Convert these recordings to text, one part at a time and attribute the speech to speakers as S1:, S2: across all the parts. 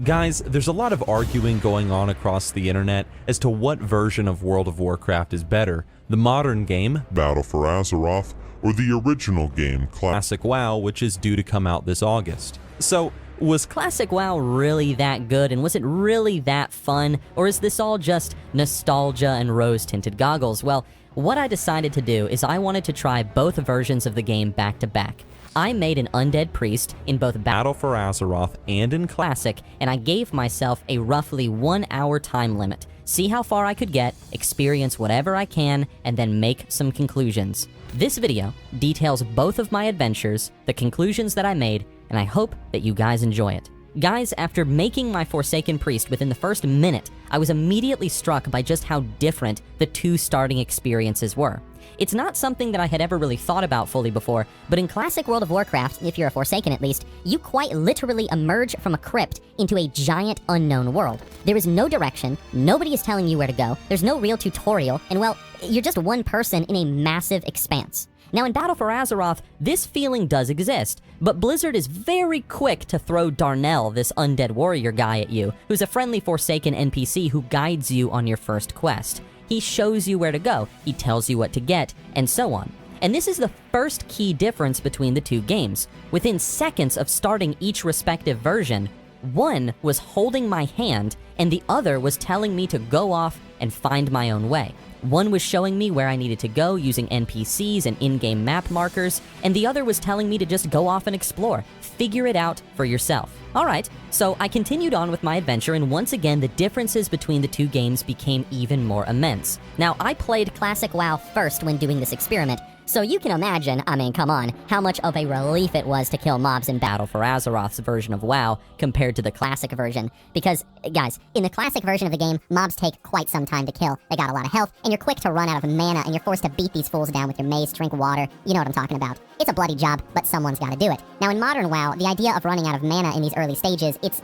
S1: Guys, there's a lot of arguing going on across the internet as to what version of World of Warcraft is better, the modern game,
S2: Battle for Azeroth, or the original game,
S1: Classic WoW, which is due to come out this August. So, was
S3: Classic WoW really that good, and was it really that fun, or is this all just nostalgia and rose-tinted goggles? Well, what I decided to do is I wanted to try both versions of the game back to back. I made an undead priest in both
S1: Battle for Azeroth and in
S3: Classic, and I gave myself a roughly 1 hour time limit. See how far I could get, experience whatever I can, and then make some conclusions. This video details both of my adventures, the conclusions that I made, and I hope that you guys enjoy it. Guys, after making my Forsaken Priest within the first minute, I was immediately struck by just how different the two starting experiences were. It's not something that I had ever really thought about fully before, but in classic World of Warcraft, if you're a Forsaken at least, you quite literally emerge from a crypt into a giant unknown world. There is no direction, nobody is telling you where to go, there's no real tutorial, and well, you're just one person in a massive expanse. Now in Battle for Azeroth, this feeling does exist, but Blizzard is very quick to throw Darnell, this undead warrior guy, at you, who's a friendly Forsaken NPC who guides you on your first quest. He shows you where to go, he tells you what to get, and so on. And this is the first key difference between the two games. Within seconds of starting each respective version, one was holding my hand, and the other was telling me to go off and find my own way. One was showing me where I needed to go using NPCs and in-game map markers, and the other was telling me to just go off and explore. Figure it out for yourself. Alright, so I continued on with my adventure, and once again the differences between the two games became even more immense. Now, I played Classic WoW first when doing this experiment, so you can imagine, I mean, come on, how much of a relief it was to kill mobs in Battle for Azeroth's version of WoW compared to the Classic version. Because, guys, in the Classic version of the game, mobs take quite some time to kill. They got a lot of health, and you're quick to run out of mana, and you're forced to beat these fools down with your mace, drink water. You know what I'm talking about. It's a bloody job, but someone's gotta do it. Now, in modern WoW, the idea of running out of mana in these early stages, it's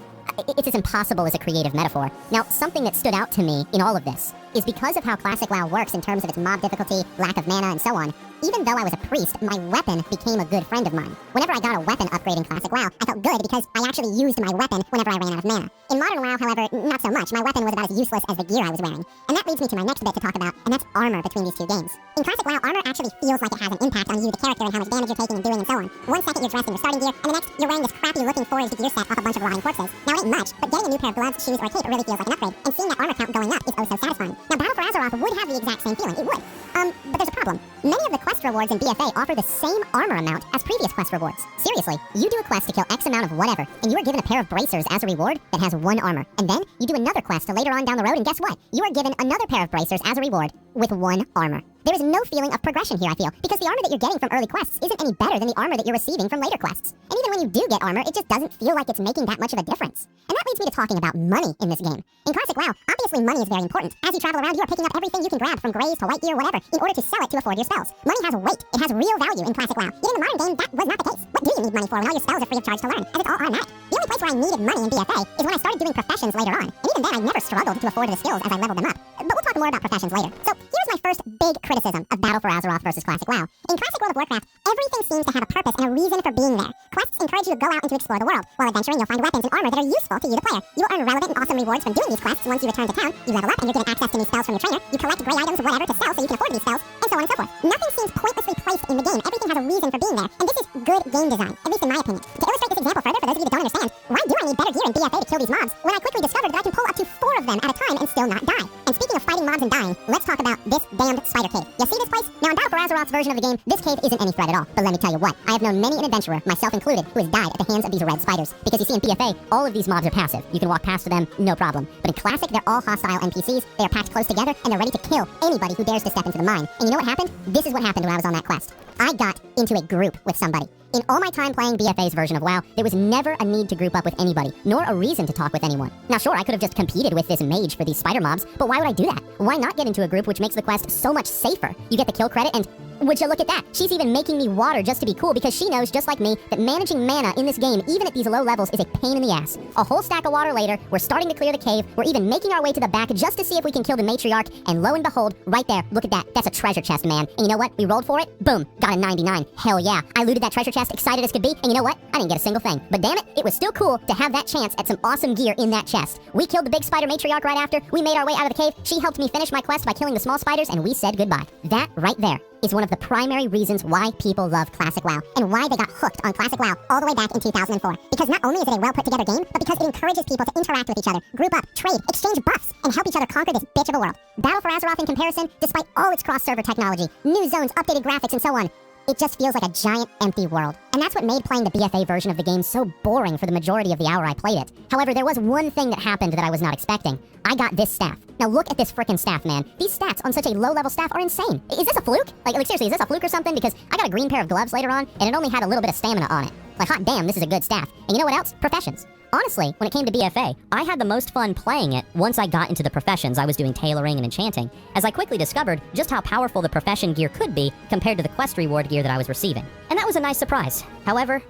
S3: as impossible as a creative metaphor. Now, something that stood out to me in all of this is because of how Classic WoW works in terms of its mob difficulty, lack of mana, and so on, even though I was a priest, my weapon became a good friend of mine. Whenever I got a weapon upgrade in Classic WoW, I felt good because I actually used my weapon whenever I ran out of mana. In Modern WoW, however, not so much. My weapon was about as useless as the gear I was wearing. And that leads me to my next bit to talk about, and that's armor between these two games. In Classic WoW, armor actually feels like it has an impact on you, the character, and how much damage you're taking and doing and so on. 1 second you're dressed in your starting gear, and the next you're wearing this crappy looking foraged gear set off a bunch of rotting corpses. Now it ain't much, but getting a new pair of gloves, shoes, or a cape really feels like an upgrade, and seeing that armor count going up is oh so satisfying. Now Battle for Azeroth would have the exact same feeling, it would. But there's a problem. Many of the quest rewards in BFA offer the same armor amount as previous quest rewards. Seriously, you do a quest to kill X amount of whatever, and you are given a pair of bracers as a reward that has 1 armor. And then, you do another quest to later on down the road, and guess what? You are given another pair of bracers as a reward with 1 armor. There is no feeling of progression here, I feel, because the armor that you're getting from early quests isn't any better than the armor that you're receiving from later quests. And even when you do get armor, it just doesn't feel like it's making that much of a difference. And that leads me to talking about money in this game. In Classic WoW, obviously money is very important. As you travel around, you are picking up everything you can grab, from grays to white gear, whatever, in order to sell it to afford your spells. Money has weight. It has real value in Classic WoW. Yet in the modern game, that was not the case. What do you need money for when all your spells are free of charge to learn, as it's all automatic? The only place where I needed money in BFA is when I started doing professions later on. And even then, I never struggled to afford the skills as I leveled them up. But we'll talk more about professions later. So here's my first big criticism of Battle for Azeroth versus Classic WoW. In Classic World of Warcraft, everything seems to have a purpose and a reason for being there. Quests encourage you to go out and to explore the world. While adventuring, you'll find weapons and armor that are useful to you, the player. You will earn relevant and awesome rewards from doing these quests. Once you return to town, you level up and you're given access to new spells from your trainer. You collect gray items, whatever, to sell so you can afford these spells, and so on and so forth. Nothing seems pointlessly placed in the game. Everything has a reason for being there, and this is good game design, at least in my opinion. To illustrate this example further, for those of you that don't understand, why do I need better gear in BFA to kill these mobs when I quickly discovered that I can pull up to 4 of them at a time and still not die? And speaking of fighting mobs and dying, let's talk about this damned spider cave. You see this place? Now in Battle for Azeroth's version of the game, this cave isn't any threat at all. But let me tell you what, I have known many an adventurer, myself included, who has died at the hands of these red spiders. Because you see, in BFA, all of these mobs are passive. You can walk past them, no problem. But in Classic, they're all hostile NPCs, they are packed close together, and they're ready to kill anybody who dares to step into the mine. And you know what happened? This is what happened when I was on that quest. I got into a group with somebody. In all my time playing BFA's version of WoW, there was never a need to group up with anybody, nor a reason to talk with anyone. Now sure, I could have just competed with this mage for these spider mobs, but why would I do that? Why not get into a group which makes the quest so much safer? You get the kill credit and
S4: Would you look at that? She's even making me water just to be cool because she knows, just like me, that managing mana in this game, even at these low levels, is a pain in the ass. A whole stack of water later, we're starting to clear the cave. We're even making our way to the back just to see if we can kill the matriarch. And lo and behold, right there, look at that. That's a treasure chest, man. And you know what? We rolled for it. Boom. Got a 99. Hell yeah. I looted that treasure chest, excited as could be. And you know what? I didn't get a single thing. But damn it, it was still cool to have that chance at some awesome gear in that chest. We killed the big spider matriarch right after. We made our way out of the cave. She helped me finish my quest by killing the small spiders, and we said goodbye. That right there is one of the primary reasons why people love Classic WoW, and why they got hooked on Classic WoW all the way back in 2004. Because not only is it a well put together game, but because it encourages people to interact with each other, group up, trade, exchange buffs, and help each other conquer this bitch of a world. Battle for Azeroth in comparison, despite all its cross-server technology, new zones, updated graphics, and so on, it just feels like a giant empty world. And that's what made playing the BFA version of the game so boring for the majority of the hour I played it. However, there was one thing that happened that I was not expecting. I got this staff. Now look at this frickin' staff, man. These stats on such a low-level staff are insane. Is this a fluke? Like seriously, is this a fluke or something? Because I got a green pair of gloves later on, and it only had a little bit of stamina on it. Like, hot damn, this is a good staff. And you know what else? Professions. Honestly, when it came to BFA, I had the most fun playing it once I got into the professions. I was doing tailoring and enchanting, as I quickly discovered just how powerful the profession gear could be compared to the quest reward gear that I was receiving. And that was a nice surprise. However,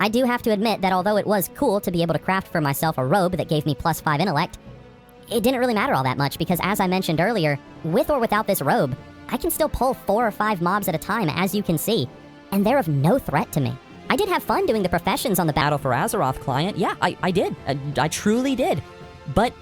S4: I do have to admit that although it was cool to be able to craft for myself a robe that gave me +5 intellect, it didn't really matter all that much because, as I mentioned earlier, with or without this robe, I can still pull 4 or 5 mobs at a time, as you can see, and they're of no threat to me. I did have fun doing the professions on the
S3: Battle for Azeroth client. Yeah, I did. I truly did. But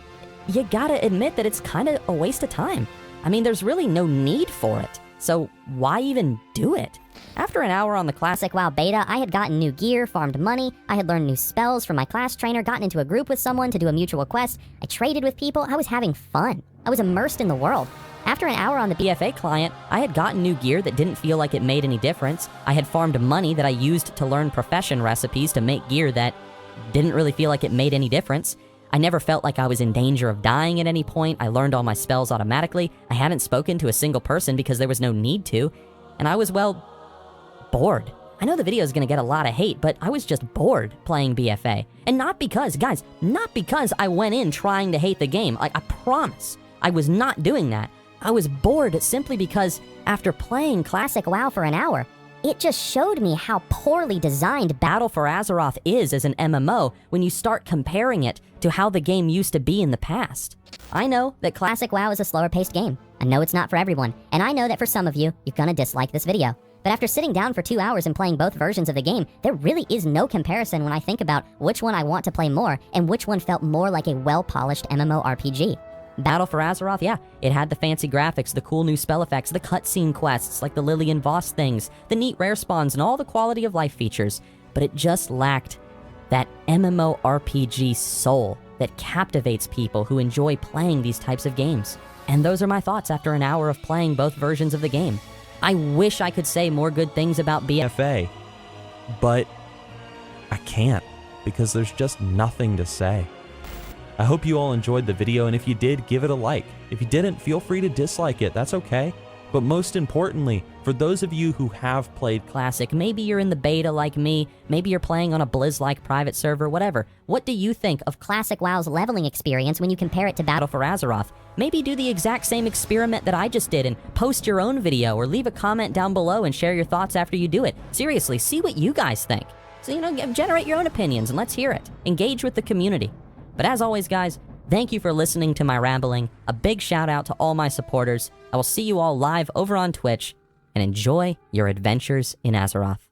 S3: you gotta admit that it's kind of a waste of time. I mean, there's really no need for it. So why even do it? After an hour on the Classic WoW beta, I had gotten new gear, farmed money, I had learned new spells from my class trainer, gotten into a group with someone to do a mutual quest, I traded with people, I was having fun. I was immersed in the world. After an hour on the BFA client, I had gotten new gear that didn't feel like it made any difference. I had farmed money that I used to learn profession recipes to make gear that didn't really feel like it made any difference. I never felt like I was in danger of dying at any point. I learned all my spells automatically. I hadn't spoken to a single person because there was no need to. And I was, well, bored. I know the video is going to get a lot of hate, but I was just bored playing BFA. And not because, guys, not because I went in trying to hate the game. Like, I promise, I was not doing that. I was bored simply because after playing Classic WoW for an hour, it just showed me how poorly designed Battle for Azeroth is as an MMO when you start comparing it to how the game used to be in the past. I know that Classic WoW is a slower paced game. I know it's not for everyone, and I know that for some of you, you're gonna dislike this video. But after sitting down for 2 hours and playing both versions of the game, there really is no comparison when I think about which one I want to play more and which one felt more like a well-polished MMORPG. Battle for Azeroth, yeah, it had the fancy graphics, the cool new spell effects, the cutscene quests like the Lillian Voss things, the neat rare spawns, and all the quality of life features, but it just lacked that MMORPG soul that captivates people who enjoy playing these types of games. And those are my thoughts after an hour of playing both versions of the game. I wish I could say more good things about
S1: BFA, but I can't because there's just nothing to say. I hope you all enjoyed the video, and if you did, give it a like. If you didn't, feel free to dislike it, that's okay. But most importantly, for those of you who have played
S3: Classic, maybe you're in the beta like me, maybe you're playing on a Blizz-like private server, whatever. What do you think of Classic WoW's leveling experience when you compare it to Battle for Azeroth? Maybe do the exact same experiment that I just did and post your own video, or leave a comment down below and share your thoughts after you do it. Seriously, see what you guys think. So, generate your own opinions and let's hear it. Engage with the community. But as always, guys, thank you for listening to my rambling. A big shout out to all my supporters. I will see you all live over on Twitch, and enjoy your adventures in Azeroth.